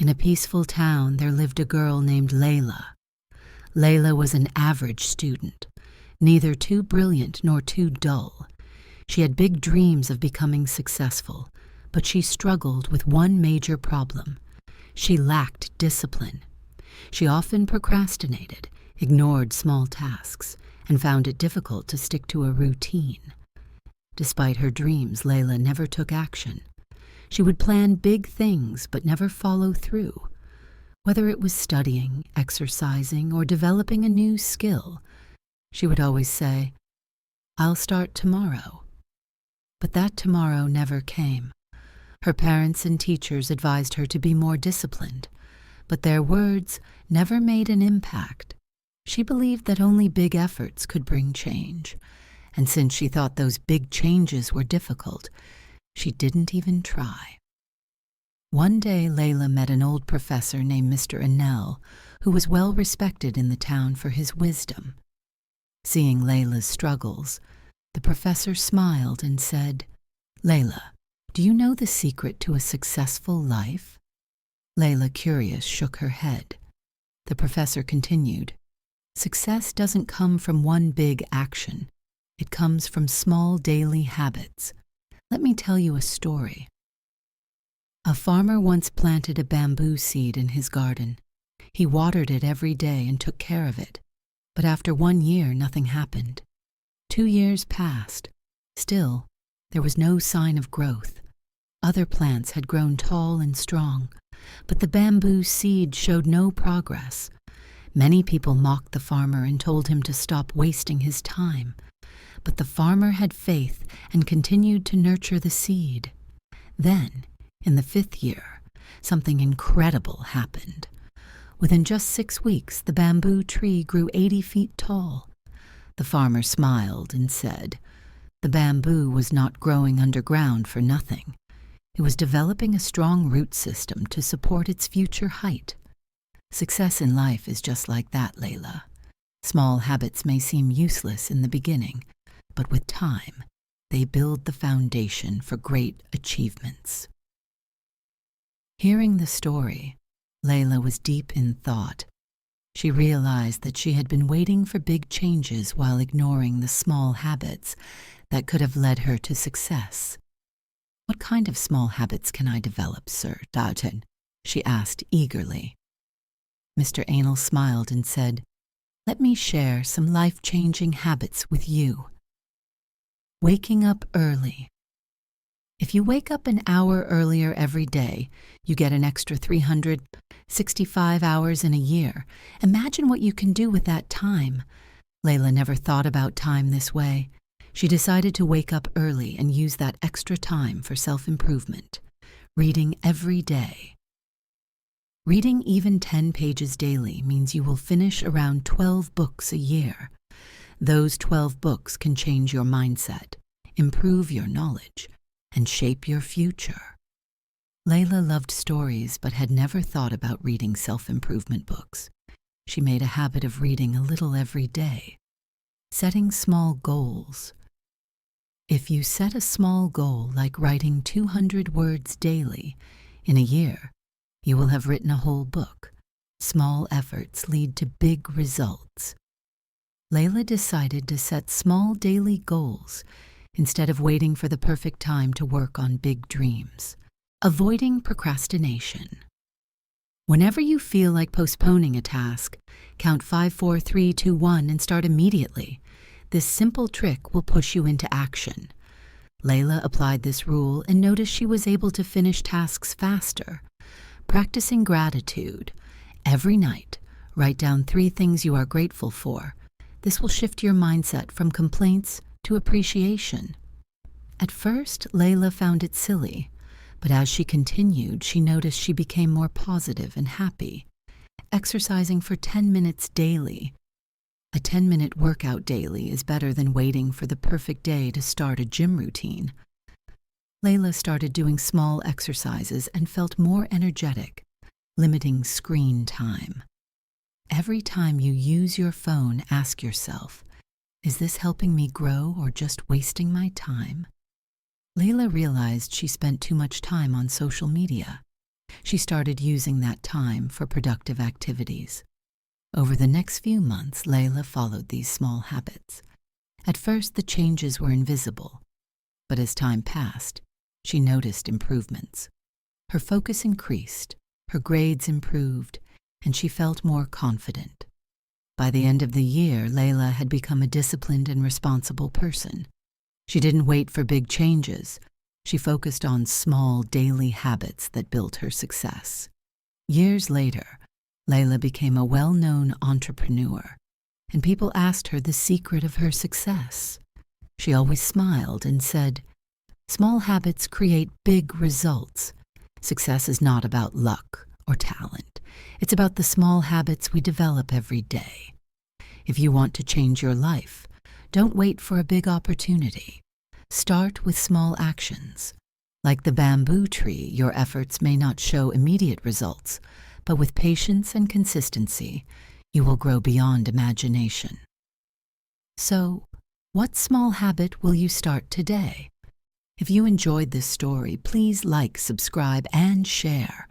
In a peaceful town, there lived a girl named Layla. Layla was an average student, neither too brilliant nor too dull. She had big dreams of becoming successful, but she struggled with one major problem. She lacked discipline. She often procrastinated, ignored small tasks, and found it difficult to stick to a routine. Despite her dreams, Layla never took action. She would plan big things but never follow through. Whether it was studying, exercising, or developing a new skill, she would always say, "I'll start tomorrow." But that tomorrow never came. Her parents and teachers advised her to be more disciplined, but their words never made an impact. She believed that only big efforts could bring change, and since she thought those big changes were difficult, she didn't even try. One day, Layla met an old professor named Mr. Annell, who was well respected in the town for his wisdom. Seeing Layla's struggles, the professor smiled and said, "Layla, do you know the secret to a successful life?" Layla, curious, shook her head. The professor continued, "Success doesn't come from one big action. It comes from small daily habits. Let me tell you a story. A farmer once planted a bamboo seed in his garden. He watered it every day and took care of it. But after 1 year, nothing happened. 2 years passed. Still, there was no sign of growth. Other plants had grown tall and strong, but the bamboo seed showed no progress. Many people mocked the farmer and told him to stop wasting his time. But the farmer had faith and continued to nurture the seed. Then, in the 5th year, something incredible happened. Within just 6 weeks, the bamboo tree grew 80 feet tall. The farmer smiled and said, "The bamboo was not growing underground for nothing. It was developing a strong root system to support its future height." Success in life is just like that, Layla. Small habits may seem useless in the beginning, but with time, they build the foundation for great achievements. Hearing the story, Layla was deep in thought. She realized that she had been waiting for big changes while ignoring the small habits that could have led her to success. "What kind of small habits can I develop, Sir Dalton?" she asked eagerly. Mr. Anal smiled and said, "Let me share some life-changing habits with you." Waking up early. If you wake up an hour earlier every day, you get an extra 365 hours in a year. Imagine what you can do with that time. Layla never thought about time this way. She decided to wake up early and use that extra time for self-improvement, reading every day. Reading even 10 pages daily means you will finish around 12 books a year. Those 12 books can change your mindset, improve your knowledge, and shape your future. Layla loved stories but had never thought about reading self-improvement books. She made a habit of reading a little every day. Setting small goals. If you set a small goal like writing 200 words daily, in a year, you will have written a whole book. Small efforts lead to big results. Layla decided to set small daily goals instead of waiting for the perfect time to work on big dreams. Avoiding procrastination. Whenever you feel like postponing a task, count 5, 4, 3, 2, 1 and start immediately. This simple trick will push you into action. Layla applied this rule and noticed she was able to finish tasks faster. Practicing gratitude. Every night, write down 3 things you are grateful for. This will shift your mindset from complaints to appreciation. At first, Layla found it silly, but as she continued, she noticed she became more positive and happy. Exercising for 10 minutes daily. A 10-minute workout daily is better than waiting for the perfect day to start a gym routine. Layla started doing small exercises and felt more energetic, limiting screen time. Every time you use your phone, ask yourself, is this helping me grow or just wasting my time? Layla realized she spent too much time on social media. She started using that time for productive activities. Over the next few months, Layla followed these small habits. At first, the changes were invisible, but as time passed, she noticed improvements. Her focus increased, her grades improved, and she felt more confident. By the end of the year, Layla had become a disciplined and responsible person. She didn't wait for big changes. She focused on small daily habits that built her success. Years later, Layla became a well-known entrepreneur, and people asked her the secret of her success. She always smiled and said, "Small habits create big results. Success is not about luck or talent. It's about the small habits we develop every day." If you want to change your life, don't wait for a big opportunity. Start with small actions. Like the bamboo tree, your efforts may not show immediate results, but with patience and consistency, you will grow beyond imagination. So, what small habit will you start today? If you enjoyed this story, please like, subscribe, and share.